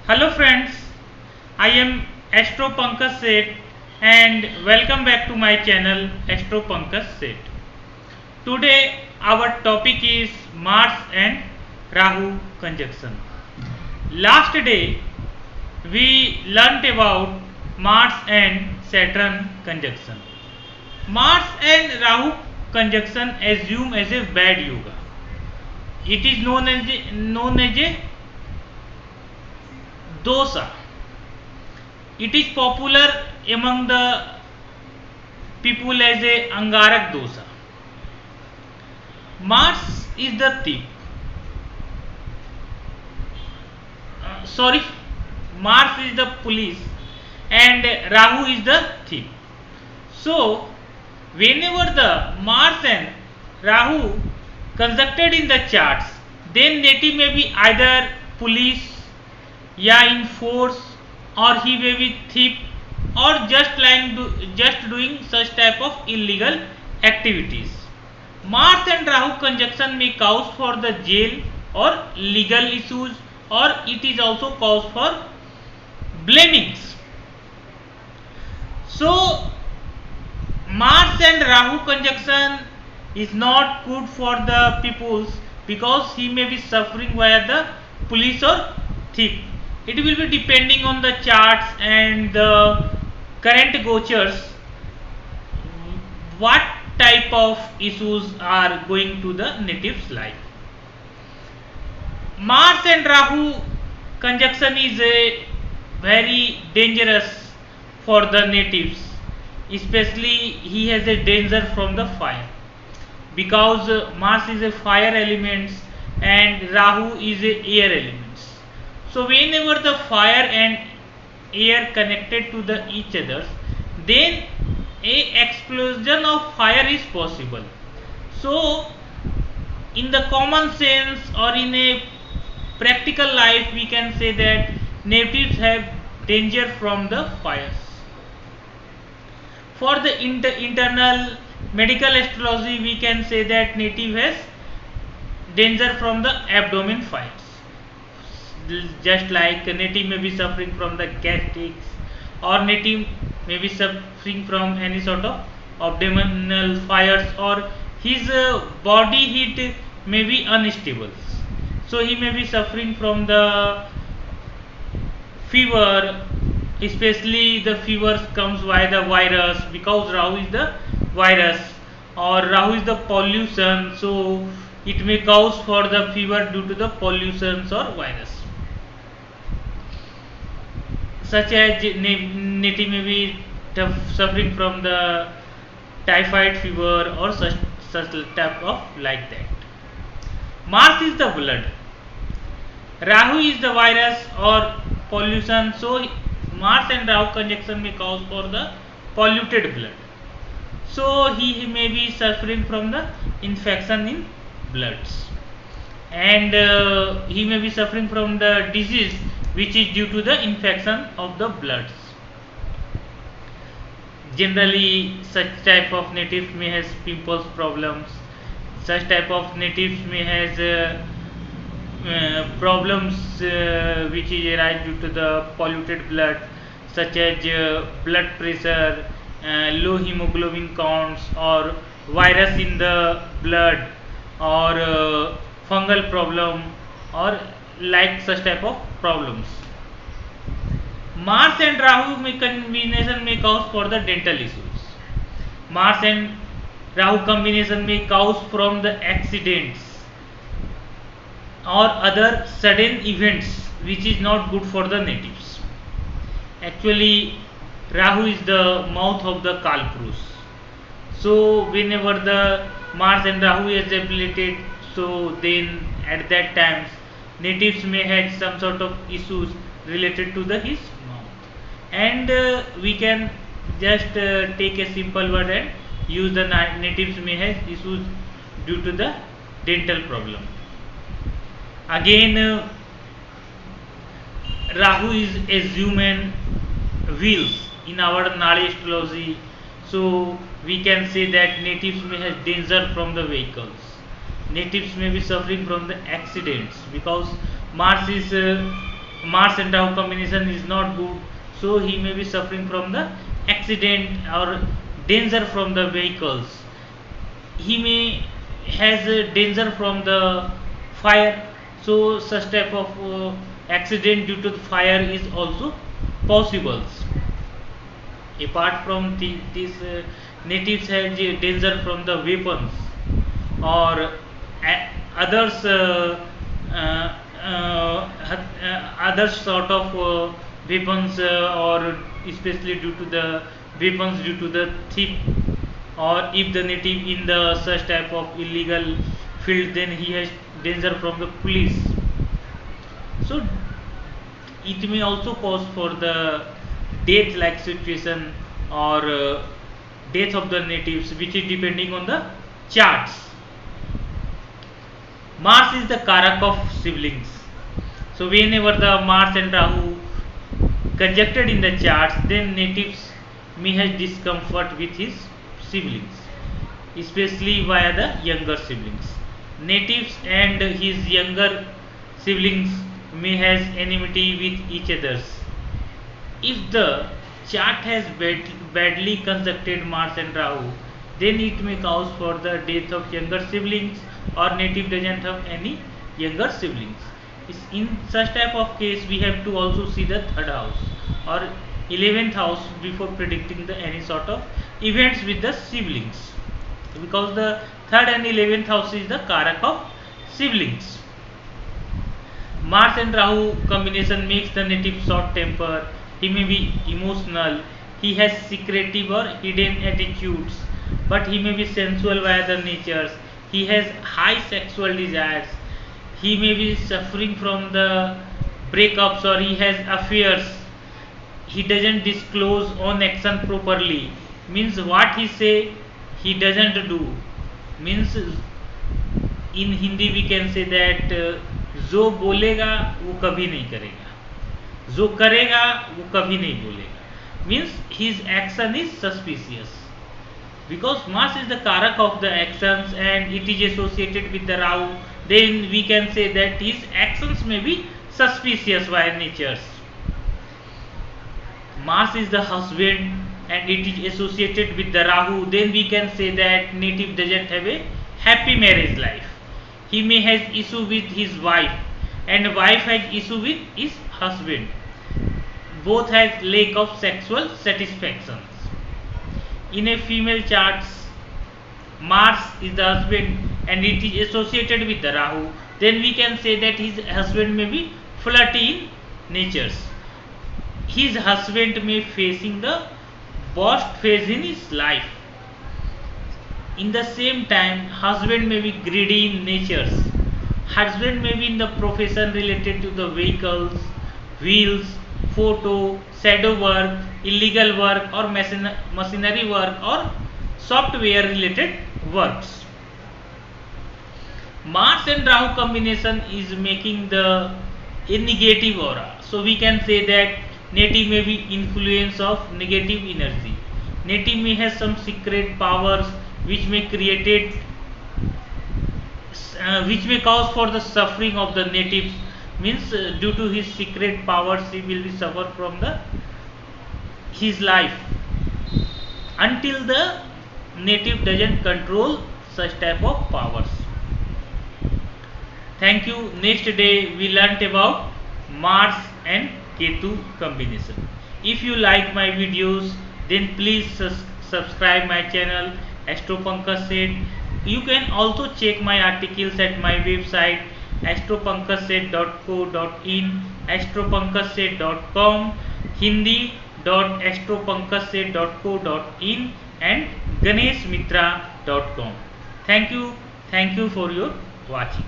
Hello friends, I am Astro Pankaj Seth and welcome back to my channel Astro Pankaj Seth. Today our topic is Mars and Rahu conjunction. Last day we learnt about Mars and Saturn conjunction. Mars and Rahu conjunction assume as a bad yoga. It is known as a dosa. It is popular among the people as a Angarak dosa. Mars is the thief. Sorry, Mars is the police and Rahu is the thief. So, whenever the Mars and Rahu conjuncted in the charts, then native may be either police, yeah, in force, or he may be thief, or just doing such type of illegal activities. Mars and Rahu conjunction may cause for the jail or legal issues, or it is also cause for blamings. So Mars and Rahu conjunction is not good for the peoples because he may be suffering via the police or thief. It will be depending on the charts and the current gochars what type of issues are going to the natives life. Mars and Rahu conjunction is a very dangerous for the natives, especially he has a danger from the fire because Mars is a fire element and Rahu is a air element. So whenever the fire and air connected to the each other, then a explosion of fire is possible. So in the common sense or in a practical life we can say that natives have danger from the fires. For the internal medical astrology we can say that native has danger from the abdomen fires, just like native may be suffering from the gastrics or native may be suffering from any sort of abdominal fires, or his body heat may be unstable, so he may be suffering from the fever, especially the fevers comes by the virus because Rahu is the virus or Rahu is the pollution, so it may cause for the fever due to the pollutions or virus, such as native may be suffering from the typhoid fever or such type of like that. Mars is the blood, Rahu is the virus or pollution, so Mars and Rahu conjunction may cause for the polluted blood, so he may be suffering from the infection in bloods, and he may be suffering from the disease which is due to the infection of the bloods. Generally such type of natives may has pimples problems, such type of natives may has problems which is arise due to the polluted blood, such as blood pressure, low hemoglobin counts, or virus in the blood, or fungal problem, or like such type of problems. Mars and Rahu may combination may cause for the dental issues. Mars and Rahu combination may cause from the accidents or other sudden events which is not good for the natives. Actually Rahu is the mouth of the Kalpurus. So whenever the Mars and Rahu is related, so then at that times natives may have some sort of issues related to the his mouth, and we can just take a simple word and use the natives may have issues due to the dental problem. Again Rahu is assumed wheels in our Nadi astrology, so we can say that natives may have danger from the vehicles, natives may be suffering from the accidents because Mars is Mars and Rahu combination is not good, so he may be suffering from the accident or danger from the vehicles. He may has a danger from the fire, so such type of accident due to the fire is also possible. Apart from these natives have the danger from the weapons or others other sort of weapons or especially due to the weapons due to the thief, or if the native in the such type of illegal field, then he has danger from the police. So it may also cause for the death like situation or death of the natives, which is depending on the charts. Mars is the karak of siblings. So whenever the Mars and Rahu conjuncted in the charts, then natives may have discomfort with his siblings, especially via the younger siblings. Natives and his younger siblings may have enmity with each others. If the chart has badly constructed Mars and Rahu, then it may cause for the death of younger siblings, or native doesn't have any younger siblings. In such type of case, we have to also see the third house or 11th house before predicting the any sort of events with the siblings, because the third and 11th house is the karak of siblings. Mars and Rahu combination makes the native short temper. He may be emotional. He has secretive or hidden attitudes, but he may be sensual via the natures. He has high sexual desires. He may be suffering from the breakups, or he has affairs. He doesn't disclose on action properly. Means what he say he doesn't do. Means in Hindi we can say that जो बोलेगा वो कभी नहीं करेगा, जो करेगा वो कभी नहीं बोलेगा. Means his action is suspicious, because Mars is the karak of the actions and it is associated with the Rahu. Then we can say that his actions may be suspicious by natures. Mars is the husband and it is associated with the Rahu. Then we can say that native doesn't have a happy marriage life. He may have issue with his wife, and wife has issue with his husband. Both have lack of sexual satisfaction. In a female charts, Mars is the husband and it is associated with the Rahu. Then we can say that his husband may be flirty in natures. His husband may facing the worst phase in his life. In the same time, husband may be greedy in natures. Husband may be in the profession related to the vehicles, wheels, photo, shadow work, illegal work, or machinery work, or software related works. Mars and Rahu combination is making a negative aura. So we can say that native may be influence of negative energy. Native may have some secret powers which may which may cause for the suffering of the natives. Means due to his secret powers he will be suffer from his life until the native doesn't control such type of powers. Thank you. Next day we learnt about Mars and Ketu combination. If you like my videos, then please subscribe my channel Astro Pankaj Seth. You can also check my articles at my website astropankajseth.co.in, astropankajseth.com, hindi.astropankajseth.co.in, and ganeshmitra.com. Thank you for your watching.